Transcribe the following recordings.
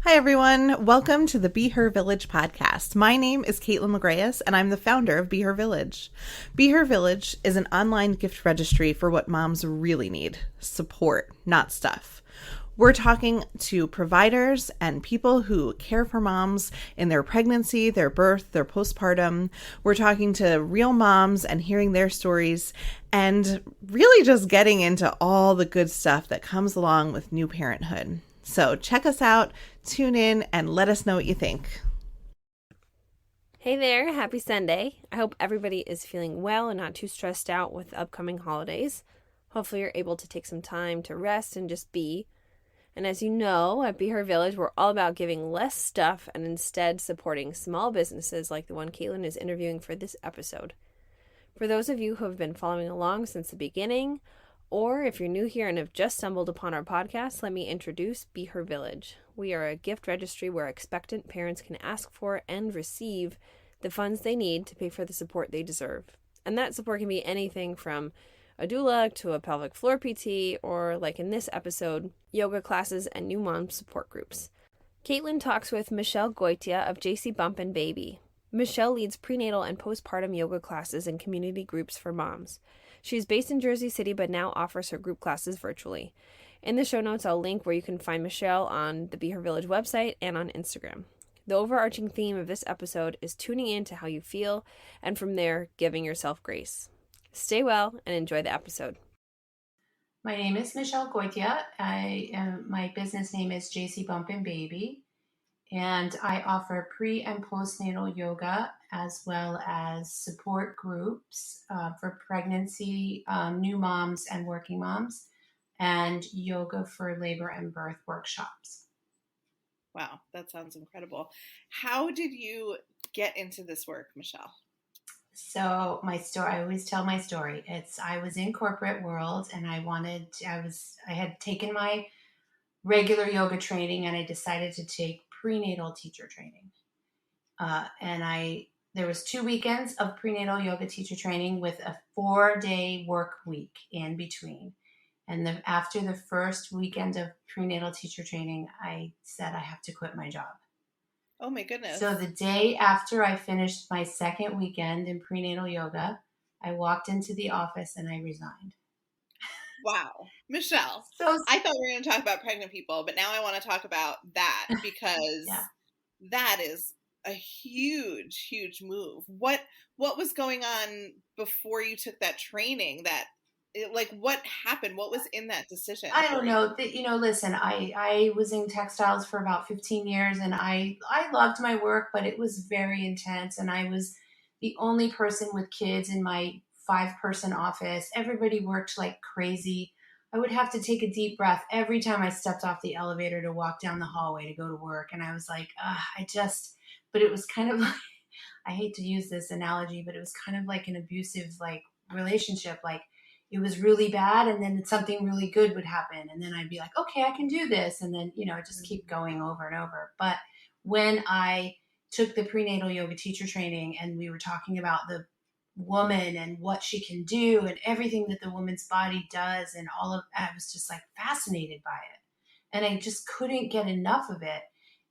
Hi, everyone. Welcome to the Be Her Village podcast. My name is Caitlin LaGreas, and I'm the founder of Be Her Village. Be Her Village is an online gift registry for what moms really need: support, not stuff. We're talking to providers and people who care for moms in their pregnancy, their birth, their postpartum. We're talking to real moms and hearing their stories and really just getting into all the good stuff that comes along with new parenthood. So check us out, tune in, and let us know what you think. Hey there, happy Sunday. I hope everybody is feeling well and not too stressed out with the upcoming holidays. Hopefully you're able to take some time to rest and just be. And as you know, at Be Her Village, we're all about giving less stuff and instead supporting small businesses like the one Caitlin is interviewing for this episode. For those of you who have been following along since the beginning, or if you're new here and have just stumbled upon our podcast, let me introduce Be Her Village. We are a gift registry where expectant parents can ask for and receive the funds they need to pay for the support they deserve. And that support can be anything from a doula to a pelvic floor PT, or like in this episode, yoga classes and new mom support groups. Caitlin talks with Michelle Goitia of JC Bump and Baby. Michelle leads prenatal and postpartum yoga classes and community groups for moms. She's based in Jersey City but now offers her group classes virtually. In the show notes, I'll link where you can find Michelle on the Be Her Village website and on Instagram. The overarching theme of this episode is tuning in to how you feel, and from there, giving yourself grace. Stay well and enjoy the episode. My name is Michelle Goitia. My business name is JC Bump and Baby, and I offer pre and postnatal yoga as well as support groups for pregnancy, new moms and working moms, and yoga for labor and birth workshops. Wow, that sounds incredible. How did you get into this work, Michelle? So my story, I always tell my story. I was in corporate world and I had taken my regular yoga training and I decided to take prenatal teacher training. There was 2 weekends of prenatal yoga teacher training with a 4-day work week in between. And after the first weekend of prenatal teacher training, I said I have to quit my job. Oh my goodness. So the day after I finished my second weekend in prenatal yoga, I walked into the office and I resigned. Wow. Michelle, I thought we were going to talk about pregnant people, but now I want to talk about that because that is a huge, huge move. What was going on before you took that training what happened? What was in that decision? I don't know. Listen, I was in textiles for about 15 years and I loved my work, but it was very intense. And I was the only person with kids in my 5-person office. Everybody worked like crazy. I would have to take a deep breath every time I stepped off the elevator to walk down the hallway to go to work. And I was like, but it was kind of like, I hate to use this analogy, but it was kind of like an abusive, relationship. It was really bad and then something really good would happen. And then I'd be like, okay, I can do this. And then, just keep going over and over. But when I took the prenatal yoga teacher training and we were talking about the woman and what she can do and everything that the woman's body does and all of that, I was just fascinated by it. And I just couldn't get enough of it.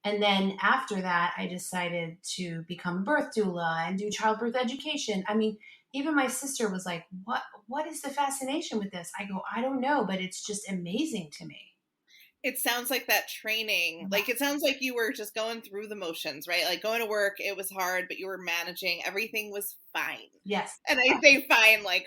And then after that, I decided to become a birth doula and do childbirth education. I mean, even my sister was like, what is the fascination with this? I go, I don't know, but it's just amazing to me. It sounds like that training, it sounds like you were just going through the motions, right? Like going to work, it was hard, but you were managing. Everything was fine. Yes. And I say fine, fine.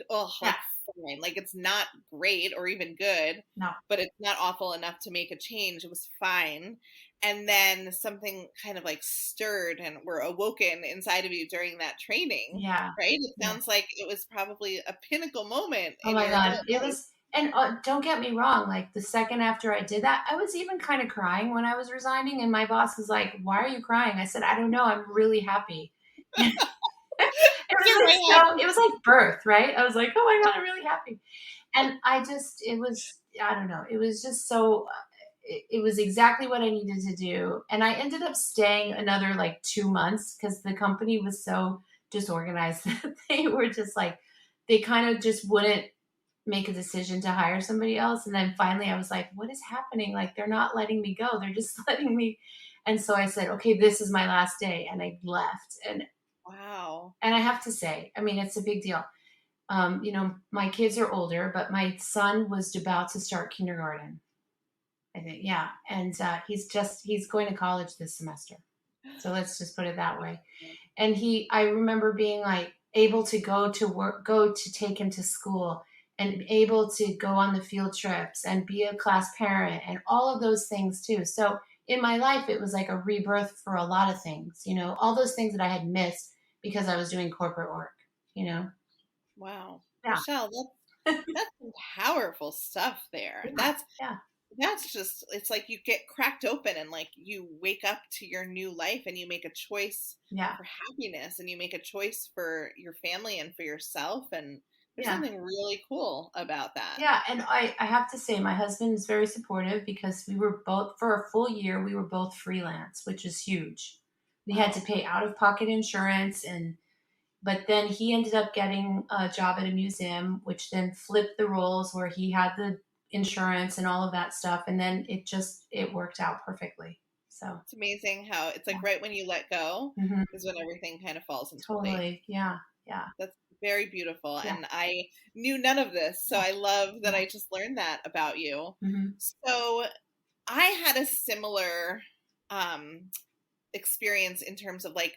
It's not great or even good. No. But it's not awful enough to make a change. It was fine. And then something kind of stirred and were awoken inside of you during that training. Yeah. Right? It sounds like it was probably a pinnacle moment. Oh my God. It was, and don't get me wrong, the second after I did that, I was even kind of crying when I was resigning. And my boss was like, why are you crying? I said, I don't know. I'm really happy. It was like birth, right? I was like, oh my God, I'm really happy. And I don't know. It was just so, it was exactly what I needed to do. And I ended up staying another 2 months because the company was so disorganized that they were just they kind of just wouldn't make a decision to hire somebody else. And then finally I was like, what is happening? Like, they're not letting me go. They're just letting me. And so I said, okay, this is my last day. And I left. Wow. And I have to say, I mean, it's a big deal. You know, my kids are older, but my son was about to start kindergarten, I think. Yeah. And he's going to college this semester. So let's just put it that way. And I remember being like able to go to work, go to take him to school, and able to go on the field trips and be a class parent and all of those things too. So in my life, it was like a rebirth for a lot of things, you know, all those things that I had missed because I was doing corporate work, you know? Wow. Yeah. Michelle, that's some powerful stuff there. Yeah. That's just, it's like you get cracked open and like you wake up to your new life and you make a choice Yeah. for happiness and you make a choice for your family and for yourself. And there's Yeah. something really cool about that. Yeah. And I have to say, my husband is very supportive because we were both, for a full year, we were both freelance, which is huge. We had to pay out of pocket insurance, but then he ended up getting a job at a museum, which then flipped the roles where he had the insurance and all of that stuff. And then it worked out perfectly. So it's amazing how it's like right when you let go is when everything kind of falls into place. Totally. Yeah. Yeah. That's very beautiful. Yeah. And I knew none of this. So I love that I just learned that about you. So I had a similar experience in terms of like,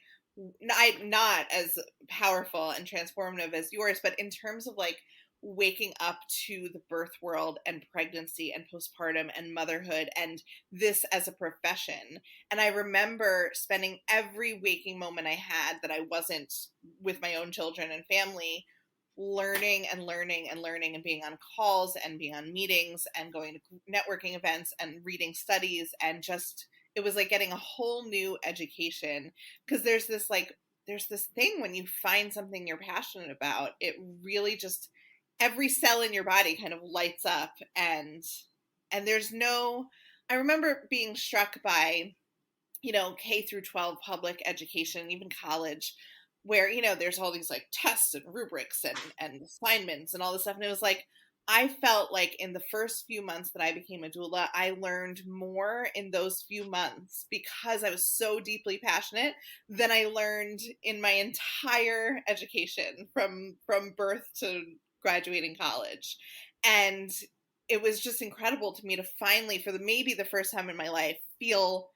not as powerful and transformative as yours, but in terms of like waking up to the birth world and pregnancy and postpartum and motherhood and this as a profession. And I remember spending every waking moment I had that I wasn't with my own children and family learning and learning and learning and being on calls and being on meetings and going to networking events and reading studies, and just it was like getting a whole new education, because there's this thing when you find something you're passionate about, it really just every cell in your body kind of lights up, and there's no, I remember being struck by, you know, K through 12 public education, even college, where, you know, there's all these like tests and rubrics and assignments and all this stuff. And it was like, I felt like in the first few months that I became a doula, I learned more in those few months because I was so deeply passionate than I learned in my entire education from birth to graduating college. And it was just incredible to me to finally, for maybe the first time in my life, feel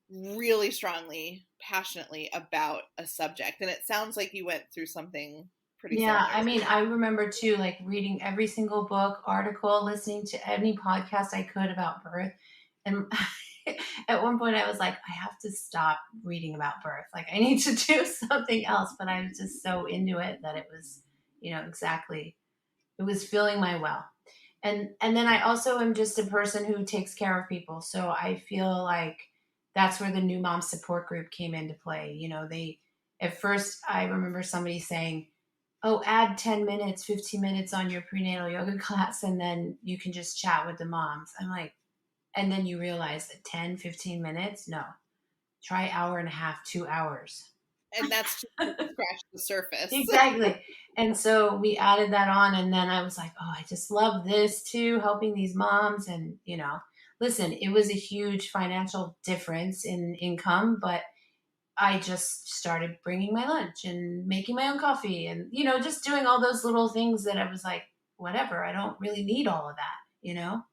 really strongly, passionately about a subject. And it sounds like you went through something pretty similar. I mean, I remember too, like reading every single book, article, listening to any podcast I could about birth. And at one point I was like, I have to stop reading about birth. Like I need to do something else. But I was just so into it that it was, you know, exactly, it was filling my well. And then I also am just a person who takes care of people. So I feel like that's where the new mom support group came into play. You know, at first I remember somebody saying, oh, add 10 minutes, 15 minutes on your prenatal yoga class, and then you can just chat with the moms. I'm like, and then you realize that 10, 15 minutes? No, try hour and a half, 2 hours. And that's just to scratch the surface. Exactly. And so we added that on, and then I was like, oh, I just love this too, helping these moms. And, you know, listen, it was a huge financial difference in income, but I just started bringing my lunch and making my own coffee and, you know, just doing all those little things that I was like, whatever, I don't really need all of that, you know?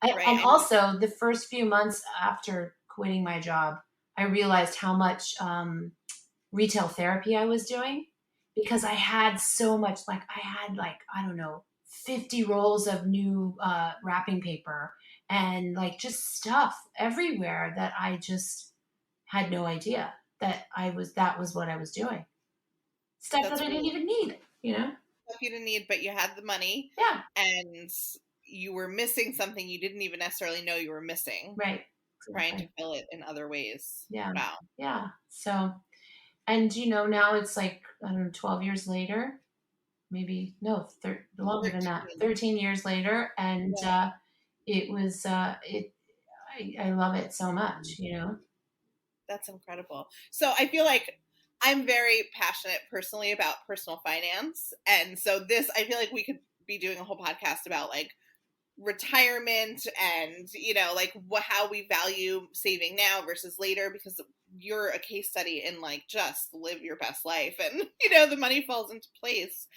Right. And also the first few months after quitting my job, I realized how much retail therapy I was doing, because I had so much, like I had like, I don't know, 50 rolls of new wrapping paper and like just stuff everywhere that I just had no idea that was what I was doing. Stuff that I didn't even need, you know? Stuff you didn't need, but you had the money. Yeah. And you were missing something you didn't even necessarily know you were missing. Right. Trying to fill it in other ways. Yeah. Wow. Yeah. So, and you know, now it's like, I don't know, 12 years later, maybe, no, longer than that, 13 years later. And it was, I love it so much, you know? That's incredible. So I feel like I'm very passionate personally about personal finance. And so this, I feel like we could be doing a whole podcast about like retirement and, you know, like how we value saving now versus later, because you're a case study in like just live your best life and, you know, the money falls into place.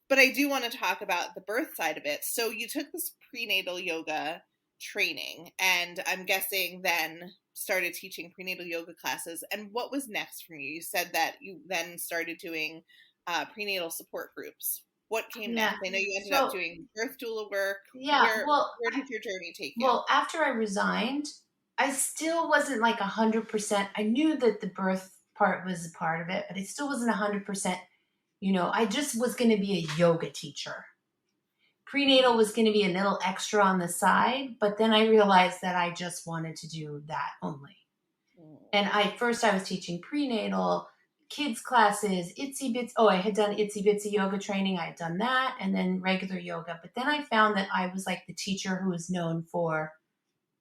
But I do want to talk about the birth side of it. So you took this prenatal yoga training, and I'm guessing then started teaching prenatal yoga classes. And what was next for you? You said that you then started doing prenatal support groups. What came next? I know you ended up doing birth doula work. Yeah. Where did your journey take you? Well, after I resigned, I still wasn't like 100%. I knew that the birth part was a part of it, but it still wasn't 100%. You know, I just was going to be a yoga teacher. Prenatal was going to be a little extra on the side, but then I realized that I just wanted to do that only. And I was teaching prenatal, kids classes, itsy bitsy. Oh, I had done itsy bitsy yoga training. I had done that, and then regular yoga. But then I found that I was like the teacher who was known for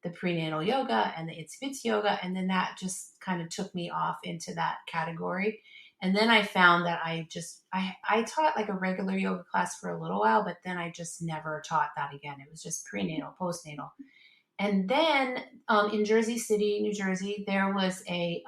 the prenatal yoga and the itsy bitsy yoga. And then that just kind of took me off into that category. And then I found that I taught like a regular yoga class for a little while, but then I just never taught that again. It was just prenatal, postnatal. And then in Jersey City, New Jersey, there was a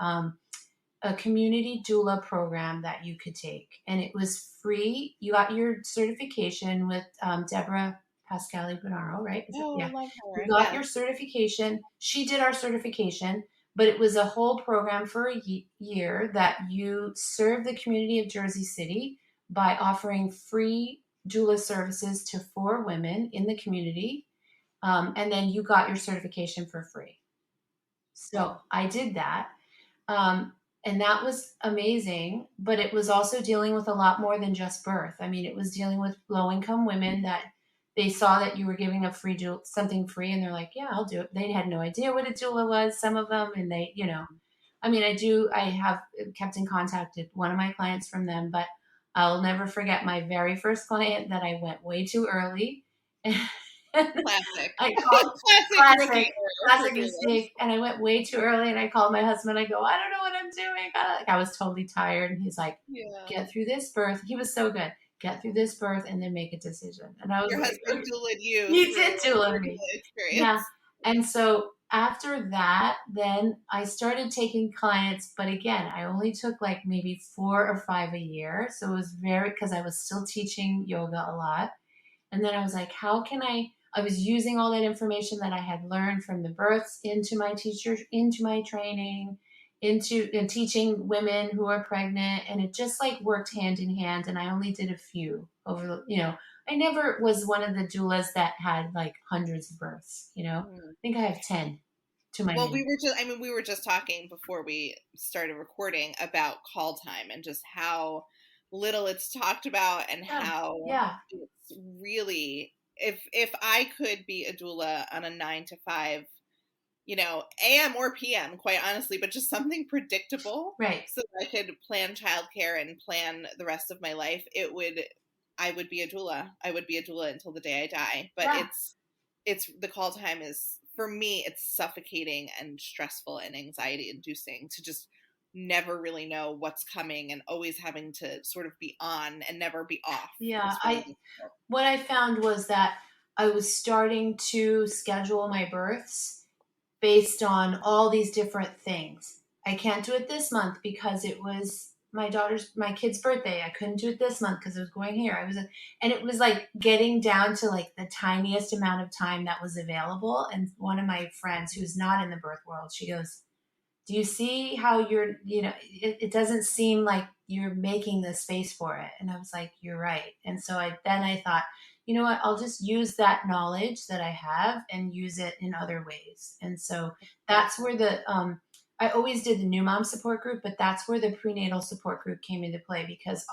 community doula program that you could take, and it was free. You got your certification with Deborah Pascali Bonaro, right? I love her. You got your certification. She did our certification, but it was a whole program for a year that you serve the community of Jersey City by offering free doula services to 4 women in the community. And then you got your certification for free. So I did that. And that was amazing, but it was also dealing with a lot more than just birth. I mean, it was dealing with low-income women that they saw that you were giving a free something free, and they're like, yeah, I'll do it. They had no idea what a doula was, some of them, and they, you know, I mean, I have kept in contact with one of my clients from them, but I'll never forget my very first client that I went way too early. Classic. Classic mistake. And I went way too early, and I called my husband. I go, I don't know what I'm doing. I was totally tired. And he's like, get through this birth. He was so good. Get through this birth and then make a decision. And I was Your husband doulaed you. He did doula me. Yeah. And so after that, then I started taking clients. But again, I only took like maybe 4 or 5 a year. So it was because I was still teaching yoga a lot. And then I was like, how can I was using all that information that I had learned from the births into my training, and teaching women who are pregnant. And it just like worked hand in hand. And I only did a few over, you know, I never was one of the doulas that had like hundreds of births, you know. I think I have 10 to my name. We were just talking before we started recording about call time and just how little it's talked about, and how it's really, if I could be a doula on a 9 to 5, you know, AM or PM, quite honestly, but just something predictable, right? So that I could plan childcare and plan the rest of my life, I would be a doula. I would be a doula until the day I die. But it's the call time is, for me, it's suffocating and stressful and anxiety inducing to just never really know what's coming and always having to sort of be on and never be off. Yeah, what I found was that I was starting to schedule my births based on all these different things. I can't do it this month because it was my kid's birthday. I couldn't do it this month because I was going here. And it was like getting down to like the tiniest amount of time that was available. And one of my friends who's not in the birth world, she goes, do you see how it doesn't seem like you're making the space for it? And I was like, you're right. And so I thought, you know what, I'll just use that knowledge that I have and use it in other ways. And so that's where I always did the new mom support group, but that's where the prenatal support group came into play, because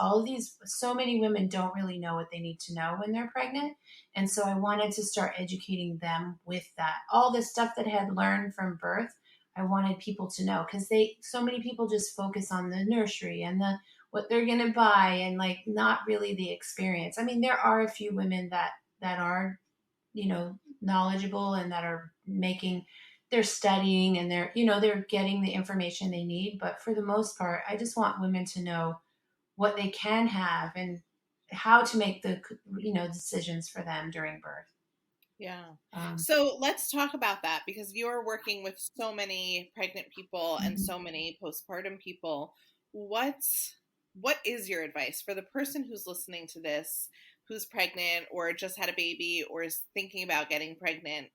so many women don't really know what they need to know when they're pregnant. And so I wanted to start educating them with that. All the stuff that I had learned from birth, I wanted people to know, because so many people just focus on the nursery and what they're going to buy, and like not really the experience. I mean, there are a few women that are, you know, knowledgeable and that are they're studying and they're getting the information they need. But for the most part, I just want women to know what they can have and how to make the, decisions for them during birth. Yeah. Um, So let's talk about that, because you're working with so many pregnant people and mhm. so many postpartum people. What is your advice for the person who's listening to this, who's pregnant or just had a baby or is thinking about getting pregnant?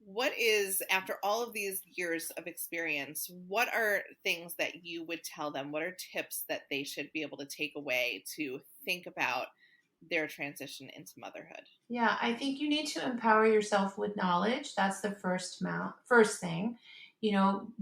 What is, after all of these years of experience, what are things that you would tell them? What are tips that they should be able to take away to think about their transition into motherhood? Yeah, I think you need to empower yourself with knowledge. That's the first thing.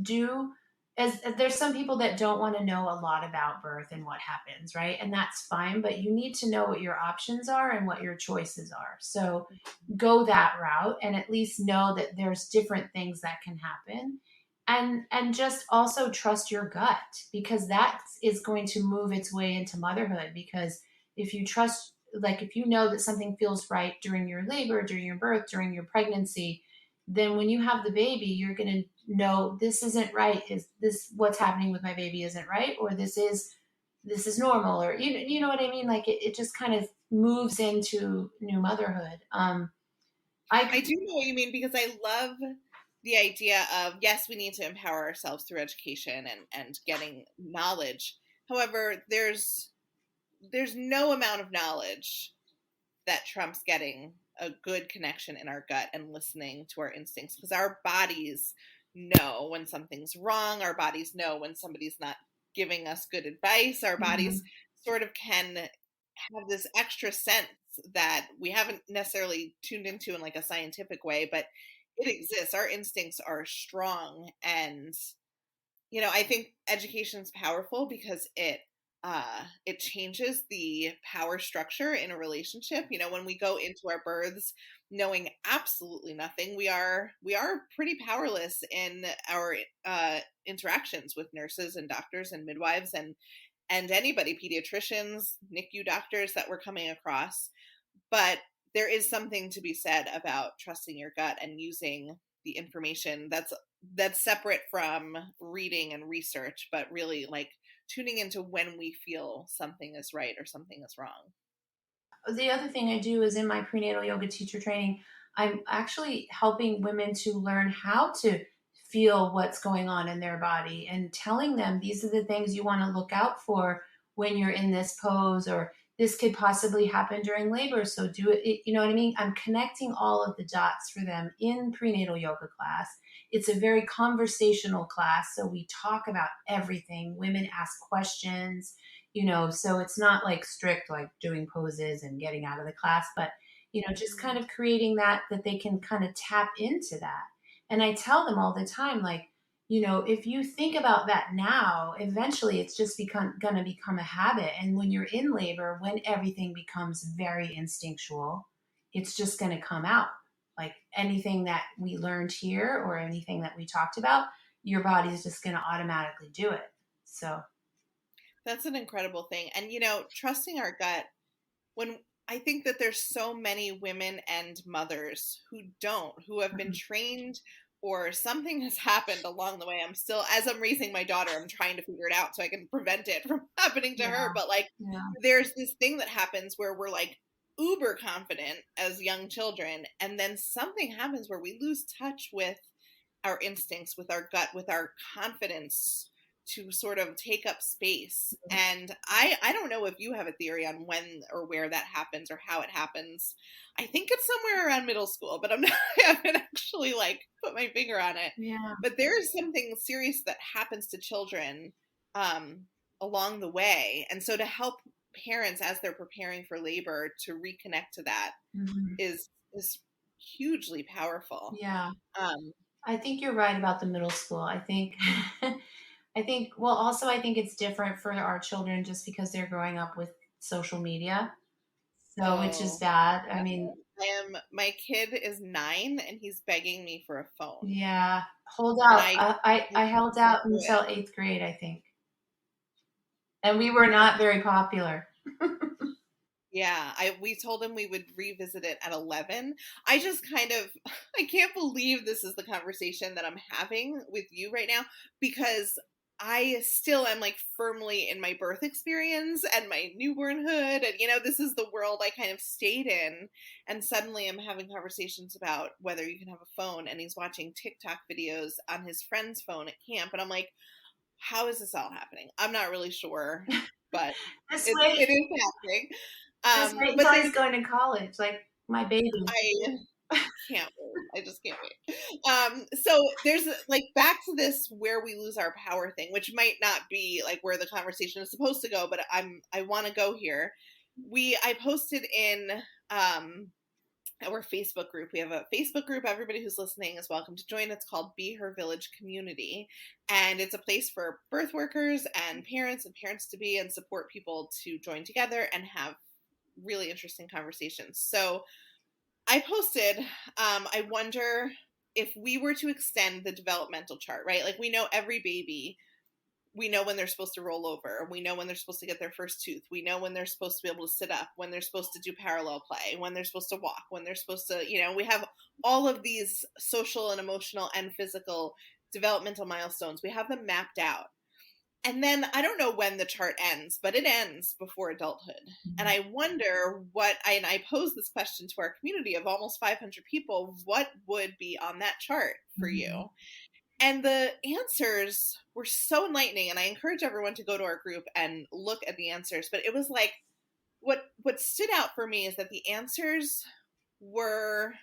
Do as there's some people that don't want to know a lot about birth and what happens, right? And that's fine, but you need to know what your options are and what your choices are. So go that route and at least know that there's different things that can happen. And just also trust your gut, because that is going to move its way into motherhood. Because if you trust, like, if you know that something feels right during your labor, during your birth, during your pregnancy, then when you have the baby, you're going to know this isn't right. Is this what's happening with my baby isn't right? Or this is normal, or you know what I mean? Like it just kind of moves into new motherhood. I do know what you mean, because I love the idea of, yes, we need to empower ourselves through education and getting knowledge. However, there's no amount of knowledge that trumps getting a good connection in our gut and listening to our instincts, because our bodies know when something's wrong. Our bodies know when somebody's not giving us good advice. Our bodies sort of can have this extra sense that we haven't necessarily tuned into in like a scientific way, but it exists. Our instincts are strong. And I think education's powerful because it changes the power structure in a relationship. When we go into our births knowing absolutely nothing, we are pretty powerless in our interactions with nurses and doctors and midwives and anybody, pediatricians, NICU doctors that we're coming across. But there is something to be said about trusting your gut and using the information that's separate from reading and research, but really like tuning into when we feel something is right or something is wrong. The other thing I do is in my prenatal yoga teacher training, I'm actually helping women to learn how to feel what's going on in their body and telling them these are the things you want to look out for when you're in this pose, or this could possibly happen during labor. So do it. You know what I mean? I'm connecting all of the dots for them in prenatal yoga class. It's a very conversational class. So we talk about everything. Women ask questions, so it's not like strict, like doing poses and getting out of the class, but just kind of creating that they can kind of tap into that. And I tell them all the time, like, if you think about that now, eventually it's just gonna become a habit. And when you're in labor, when everything becomes very instinctual, it's just gonna come out. Like anything that we learned here or anything that we talked about, your body is just gonna automatically do it. So That's an incredible thing. And, trusting our gut, when I think that there's so many women and mothers who have been trained, or something has happened along the way. As I'm raising my daughter, I'm trying to figure it out so I can prevent it from happening to her. But like, there's this thing that happens where we're like uber confident as young children. And then something happens where we lose touch with our instincts, with our gut, with our confidence to sort of take up space. And I don't know if you have a theory on when or where that happens or how it happens. I think it's somewhere around middle school, but I haven't actually like put my finger on it. Yeah. But there is something serious that happens to children along the way. And so to help parents as they're preparing for labor to reconnect to that is hugely powerful. Yeah. I think you're right about the middle school. I think well, also I think it's different for our children just because they're growing up with social media. So, which is bad. I mean, my kid is 9 and he's begging me for a phone. yeah, hold And out. I held out until 8th grade, I think. And we were not very popular. Yeah, we told him we would revisit it at 11. I can't believe this is the conversation that I'm having with you right now, because I still am like firmly in my birth experience and my newbornhood. And, this is the world I kind of stayed in. And suddenly I'm having conversations about whether you can have a phone, and he's watching TikTok videos on his friend's phone at camp. And I'm like, how is this all happening? I'm not really sure, but Just it wait. is happening. Just wait But until there's, he's going to college, like my baby. I can't wait. I just can't wait. So there's like back to this where we lose our power thing, which might not be like where the conversation is supposed to go, but I want to go here. I posted in our Facebook group. We have a Facebook group. Everybody who's listening is welcome to join. It's called Be Her Village Community, and it's a place for birth workers and parents to be and support people to join together and have really interesting conversations. So I posted, I wonder if we were to extend the developmental chart, right? Like we know every baby, we know when they're supposed to roll over. We know when they're supposed to get their first tooth. We know when they're supposed to be able to sit up, when they're supposed to do parallel play, when they're supposed to walk, when they're supposed to, we have all of these social and emotional and physical developmental milestones. We have them mapped out. And then I don't know when the chart ends, but it ends before adulthood. And I wonder and I pose this question to our community of almost 500 people, what would be on that chart for you? And the answers were so enlightening. And I encourage everyone to go to our group and look at the answers. But it was like, what stood out for me is that the answers were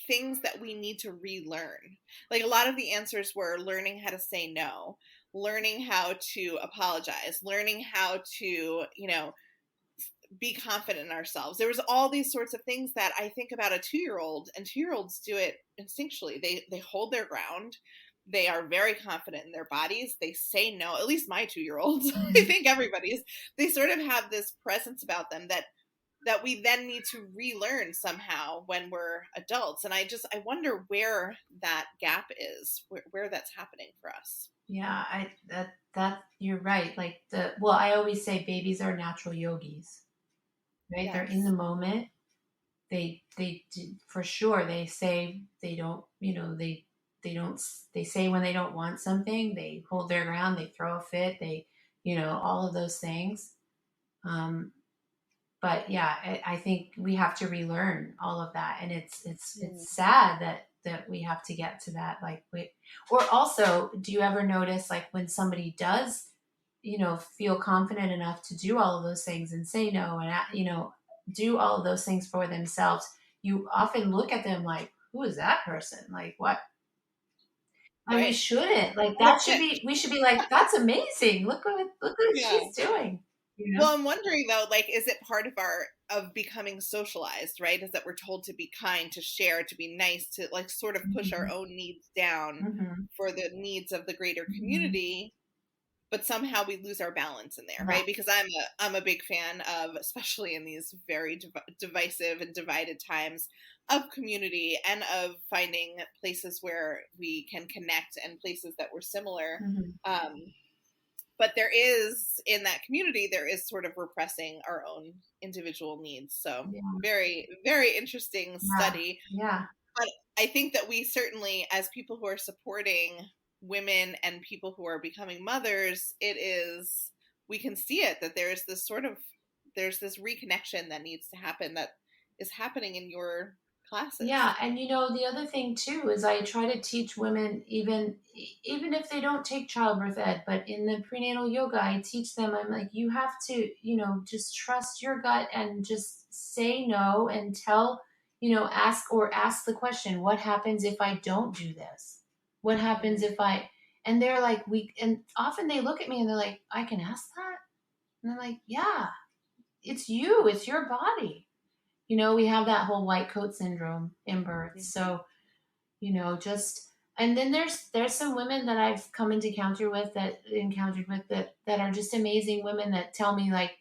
things that we need to relearn. Like a lot of the answers were learning how to say no, learning how to apologize, learning how to, be confident in ourselves. There was all these sorts of things that I think about a 2-year-old, and 2-year-olds do it instinctually. They hold their ground. They are very confident in their bodies. They say no. At least my 2-year-olds, I think everybody's, they sort of have this presence about them that we then need to relearn somehow when we're adults. And I wonder where that gap is, where that's happening for us. Yeah, that you're right. Like I always say babies are natural yogis, right? Yes. They're in the moment. They for sure. They say they don't, they say when they don't want something, they hold their ground, they throw a fit, they, all of those things. But yeah, I think we have to relearn all of that, and it's sad that we have to get to that. Or also, do you ever notice like when somebody does, feel confident enough to do all of those things and say no and do all of those things for themselves, you often look at them like, who is that person? Like what? And we shouldn't. Like that should be. We should be like, that's amazing. Look what she's doing. Well, I'm wondering though, like, is it part of becoming socialized, right? Is that we're told to be kind, to share, to be nice, to like sort of push our own needs down for the needs of the greater community, but somehow we lose our balance in there, right? Because I'm a big fan of, especially in these very divisive and divided times, of community and of finding places where we can connect and places that we're similar. But there is, in that community, there is sort of repressing our own individual needs. So very, very interesting study. Yeah. But I think that we certainly, as people who are supporting women and people who are becoming mothers, we can see it, that there's this reconnection that needs to happen, that is happening in your classes. Yeah, and the other thing too is I try to teach women, even if they don't take childbirth ed, but in the prenatal yoga I teach them, I'm like, you have to just trust your gut and just say no and tell, ask the question, what happens if I don't do this? What happens if I, and they're like, and often they look at me and they're like, I can ask that? And I'm like, yeah, it's your body. We have that whole white coat syndrome in birth. So, and then there's some women that I've come into encountered with that are just amazing women that tell me like,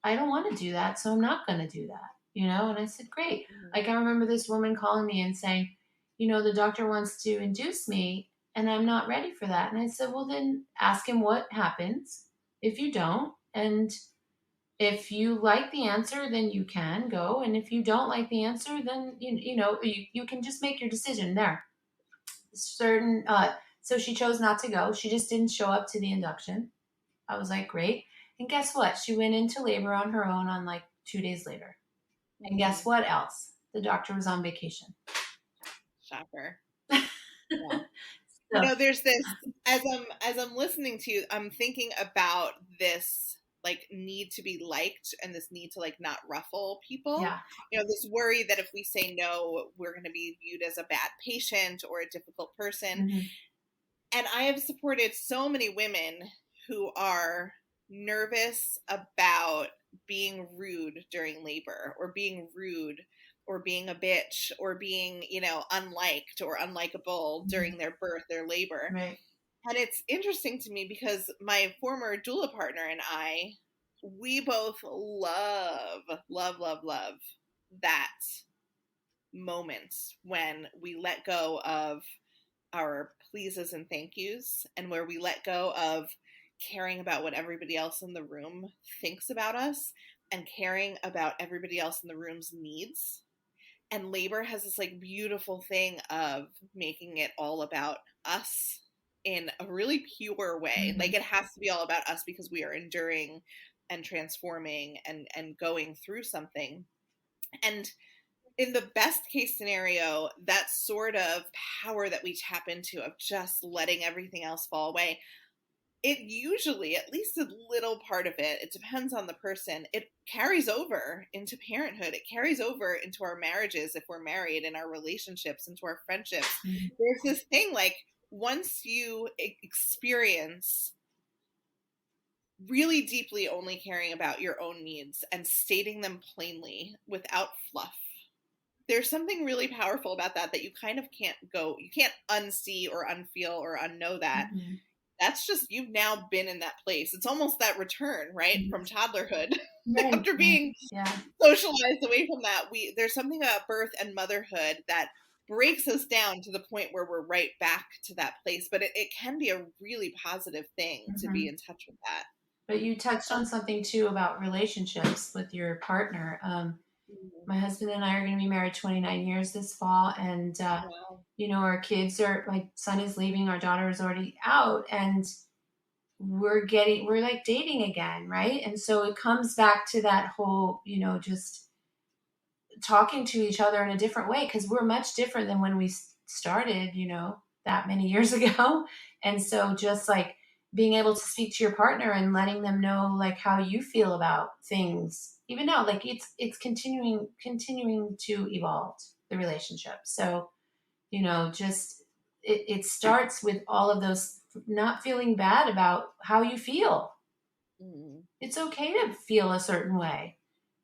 I don't want to do that, so I'm not going to do that, and I said, great. Like I remember this woman calling me and saying, the doctor wants to induce me and I'm not ready for that. And I said, well, then ask him what happens if you don't. And if you like the answer, then you can go. And if you don't like the answer, then you can just make your decision there. Certain So she chose not to go. She just didn't show up to the induction. I was like, great. And guess what? She went into labor on her own on like 2 days later. And guess what else? The doctor was on vacation. Shocker. Yeah. You know, there's this, as I'm listening to you, I'm thinking about this like need to be liked and this need to like not ruffle people. Yeah. You know, this worry that if we say no, we're going to be viewed as a bad patient or a difficult person. Mm-hmm. And I have supported so many women who are nervous about being rude during labor or being rude or being a bitch or being, you know, unliked or unlikable during their birth, their labor. Right. And it's interesting to me because my former doula partner and I, we both love that moment when we let go of our pleases and thank yous and where we let go of caring about what everybody else in the room thinks about us and caring about everybody else in the room's needs. And labor has this like beautiful thing of making it all about us in a really pure way. Mm-hmm. Like it has to be all about us because we are enduring and transforming and going through something. And in the best case scenario, that sort of power that we tap into of just letting everything else fall away, it usually, at least a little part of it, it depends on the person, it carries over into parenthood. It carries over into our marriages if we're married, in our relationships, into our friendships. Mm-hmm. There's this thing like once you experience really deeply only caring about your own needs and stating them plainly without fluff, there's something really powerful about that you kind of can't unsee or unfeel or unknow that. Mm-hmm. That's just, you've now been in that place. It's almost that return, right? Mm-hmm. From toddlerhood. Right. After being socialized away from that, there's something about birth and motherhood that breaks us down to the point where we're right back to that place. But it can be a really positive thing to be in touch with that. But you touched on something too about relationships with your partner. My husband and I are going to be married 29 years this fall. And, you know, our kids my son is leaving, our daughter is already out, and we're like dating again. Right. And so it comes back to that whole, you know, just talking to each other in a different way, because we're much different than when we started, you know, that many years ago. And so just like being able to speak to your partner and letting them know like how you feel about things, even now, like it's continuing to evolve the relationship. So, you know, just it starts with all of those, not feeling bad about how you feel. Mm-hmm. It's okay to feel a certain way,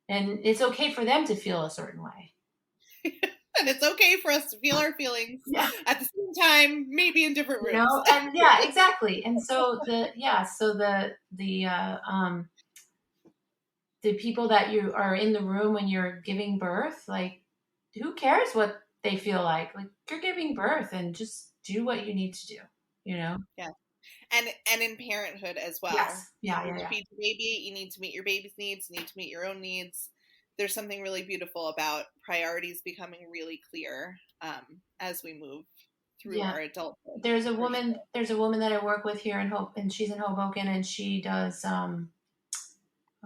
and it's okay for them to feel a certain way. And it's okay for us to feel our feelings at the same time, maybe in different rooms. You know? And exactly. And so the people that you are in the room when you're giving birth, like, who cares what they feel like? Like, you're giving birth, and just do what you need to do, you know? Yeah. And in parenthood as well. Yes. Yeah. You need to feed your baby. You need to meet your baby's needs. You need to meet your own needs. There's something really beautiful about priorities becoming really clear as we move through our adulthood. There's a woman that I work with here in Hope, and she's in Hoboken, and she does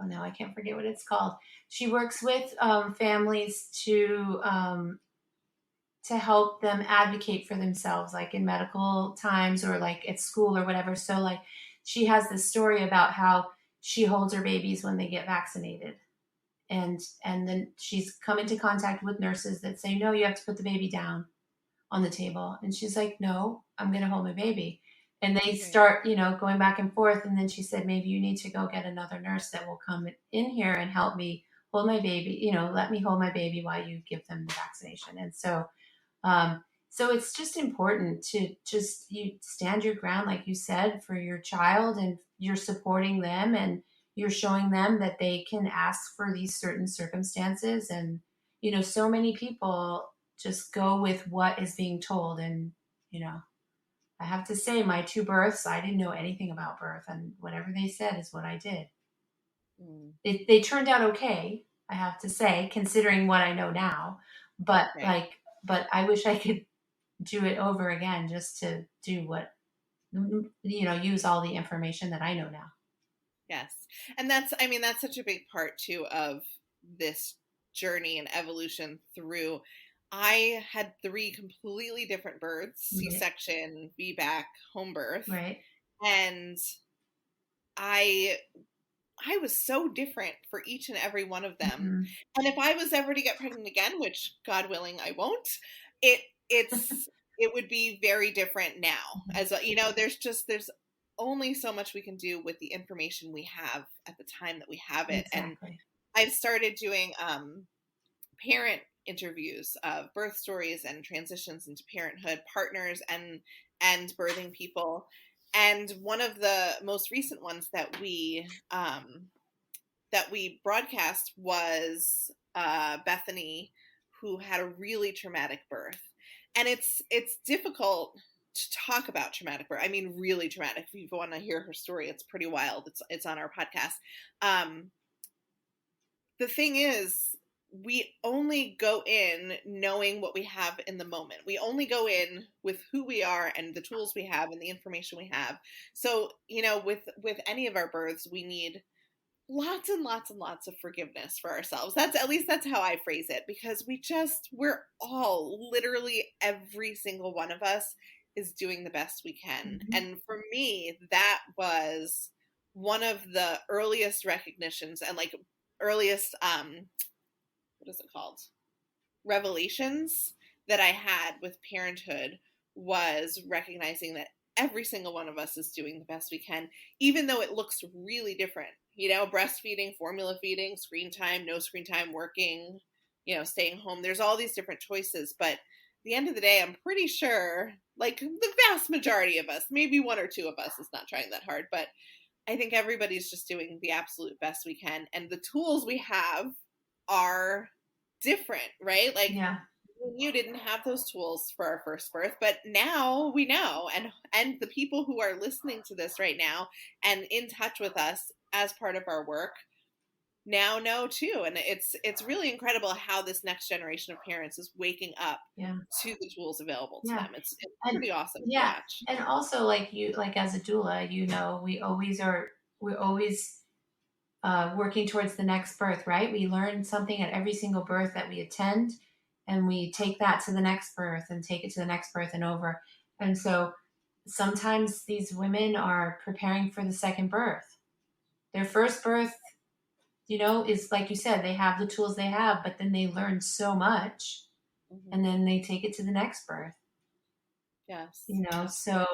oh no, I can't forget what it's called. She works with families to help them advocate for themselves, like in medical times or like at school or whatever. So like she has this story about how she holds her babies when they get vaccinated. And then she's come into contact with nurses that say, no, you have to put the baby down on the table. And she's like, no, I'm going to hold my baby. And they start, you know, going back and forth. And then she said, maybe you need to go get another nurse that will come in here and help me hold my baby, you know, let me hold my baby while you give them the vaccination. And so, so it's just important to you stand your ground, like you said, for your child, and you're supporting them, and you're showing them that they can ask for these certain circumstances. And, you know, so many people just go with what is being told. And, you know, I have to say, my 2 births, I didn't know anything about birth, and whatever they said is what I did. They turned out okay, I have to say, considering what I know now. But but I wish I could do it over again, just to do what use all the information that I know now. Yes. And that's such a big part too of this journey and evolution through. I had 3 completely different births, Right. C-section, VBAC, home birth. Right. And I was so different for each and every one of them. Mm-hmm. And if I was ever to get pregnant again, which God willing I won't, it would be very different now. As there's only so much we can do with the information we have at the time that we have it. Exactly. And I've started doing parent interviews of birth stories and transitions into parenthood, partners and birthing people. And one of the most recent ones that we broadcast was Bethany, who had a really traumatic birth. And it's difficult to talk about traumatic birth. I mean, really traumatic. If you want to hear her story, it's pretty wild. It's on our podcast. The thing is, we only go in knowing what we have in the moment. We only go in with who we are and the tools we have and the information we have. So, with any of our births, we need lots and lots and lots of forgiveness for ourselves. That's how I phrase it, because we're all, literally every single one of us is doing the best we can. Mm-hmm. And for me, that was one of the earliest recognitions and earliest what is it called, revelations that I had with parenthood, was recognizing that every single one of us is doing the best we can, even though it looks really different. Breastfeeding, formula feeding, screen time, no screen time, working, staying home. There's all these different choices, but at the end of the day, I'm pretty sure, the vast majority of us, maybe 1 or 2 of us is not trying that hard, but I think everybody's just doing the absolute best we can. And the tools we have are different, right? Yeah. You didn't have those tools for our first birth, but now we know, and the people who are listening to this right now and in touch with us as part of our work now know too. And it's really incredible how this next generation of parents is waking up to the tools available to them. It's pretty awesome to watch. And also, as a doula, we're always working towards the next birth, right? We learn something at every single birth that we attend, and we take that to the next birth and take it to the next birth and over. And so sometimes these women are preparing for the second birth. Their first birth, is like you said, they have the tools they have, but then they learn so much, and then they take it to the next birth. Yes. So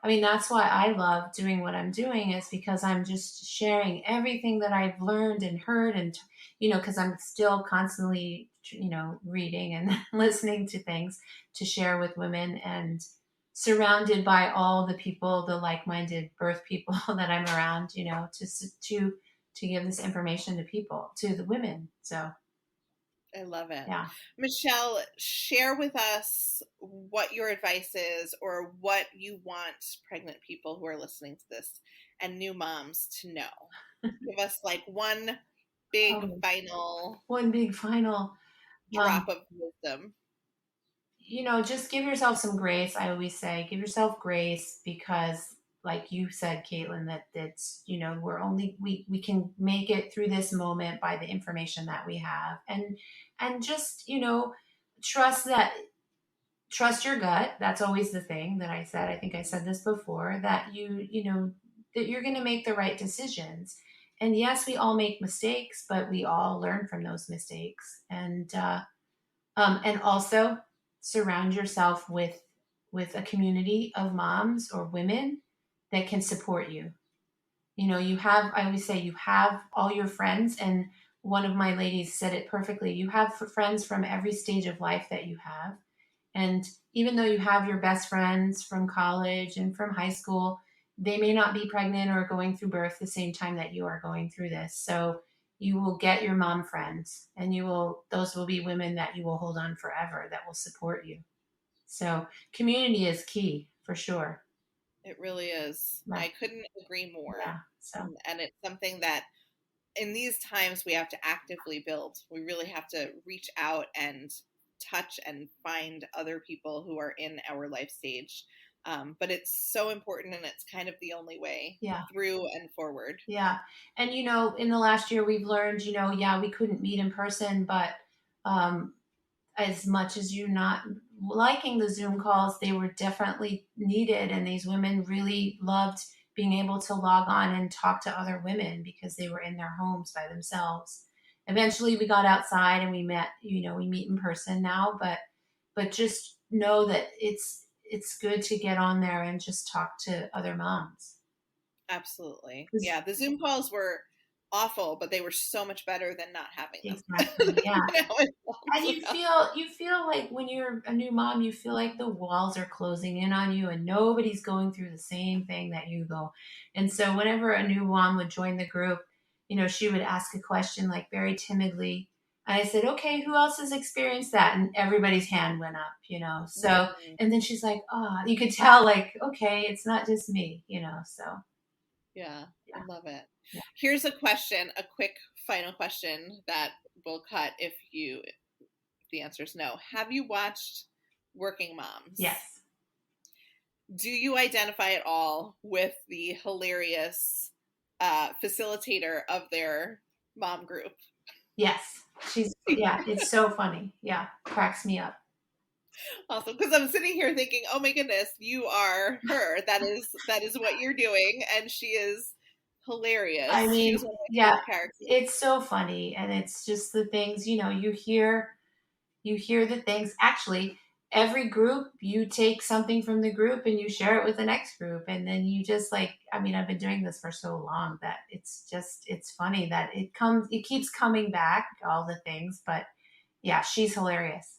that's why I love doing what I'm doing, is because I'm just sharing everything that I've learned and heard, and, because I'm still constantly, reading and listening to things to share with women, and surrounded by all the people, the like-minded birth people that I'm around, to give this information to people, to the women. So I love it. Yeah. Michelle, share with us what your advice is, or what you want pregnant people who are listening to this and new moms to know. Give us one big final drop of wisdom. Just give yourself some grace. I always say, give yourself grace, because like you said, Caitlin, that it's, we can make it through this moment by the information that we have, and just, trust your gut. That's always the thing that I said. I think I said this before, that that you're going to make the right decisions. And yes, we all make mistakes, but we all learn from those mistakes. And also surround yourself with a community of moms or women that can support you. I always say, you have all your friends, and one of my ladies said it perfectly. You have friends from every stage of life that you have. And even though you have your best friends from college and from high school, they may not be pregnant or going through birth the same time that you are going through this. So you will get your mom friends, and those will be women that you will hold on forever, that will support you. So community is key, for sure. It really is. Yeah. I couldn't agree more. Yeah, and it's something that in these times we have to actively build. We really have to reach out and touch and find other people who are in our life stage But it's so important, and it's kind of the only way Yeah. through and forward. Yeah. And, in the last year we've learned, yeah, we couldn't meet in person, but um, as much as you not liking the Zoom calls, they were definitely needed. And these women really loved being able to log on and talk to other women because they were in their homes by themselves. Eventually we got outside and we met, we meet in person now, but just know that it's good to get on there and just talk to other moms. Absolutely. Yeah, the Zoom calls were awful, but they were so much better than not having them. Exactly. Yeah. And So, you feel like when you're a new mom, you feel like the walls are closing in on you and nobody's going through the same thing that you go. And so whenever a new mom would join the group, she would ask a question like very timidly. And I said, okay, who else has experienced that? And everybody's hand went up. So, and then she's like, oh, you could tell like, okay, it's not just me. So. Yeah, Yeah. I love it. Yeah. Here's a question, a quick final question that will cut if the answer is no. Have you watched Working Moms? Yes. Do you identify at all with the hilarious facilitator of their mom group? Yes. Yeah, it's so funny. Yeah, cracks me up. Awesome, because I'm sitting here thinking, oh my goodness, you are her. That is what you're doing, and she is hilarious. I mean, She's one of my yeah, favorite characters. it's so funny, and it's just the things you hear the things. Actually, every group you take something from the group and you share it with the next group, and then you just like. I mean, I've been doing this for so long that it's funny that it keeps coming back, all the things, but yeah, she's hilarious.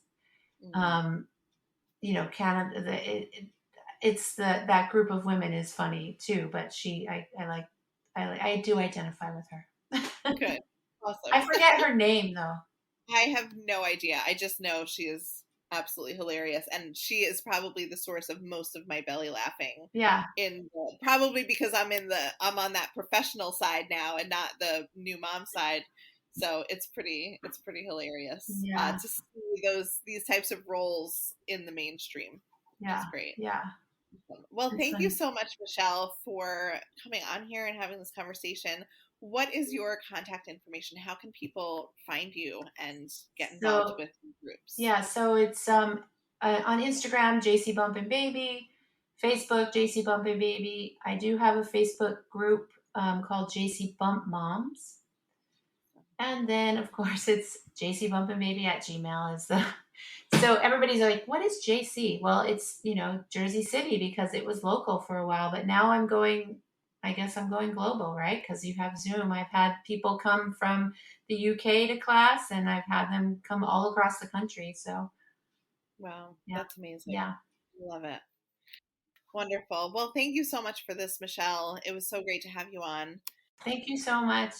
Mm. Canada, it's that group of women is funny too, but I do identify with her. Good. Awesome. I forget her name though. I have no idea. I just know she is absolutely hilarious, and she is probably the source of most of my belly laughing. Yeah. Probably because I'm on that professional side now and not the new mom side. So it's pretty hilarious Yeah. to see these types of roles in the mainstream. Yeah. It's great. Yeah. Well, thank you so much, Michelle, for coming on here and having this conversation. What is your contact information? How can people find you and get involved with groups? Yeah, so it's on Instagram, JC Bump and Baby, Facebook, JC Bump and Baby. I do have a Facebook group called JC Bump Moms. And then, of course, it's jcbumpandbaby at gmail is the. So everybody's like, what is JC? Well, it's, Jersey City because it was local for a while. But now I guess I'm going global, right? Because you have Zoom. I've had people come from the UK to class, and I've had them come all across the country. So. Wow, Yeah. That's amazing. Yeah. Love it. Wonderful. Well, thank you so much for this, Michelle. It was so great to have you on. Thank you so much.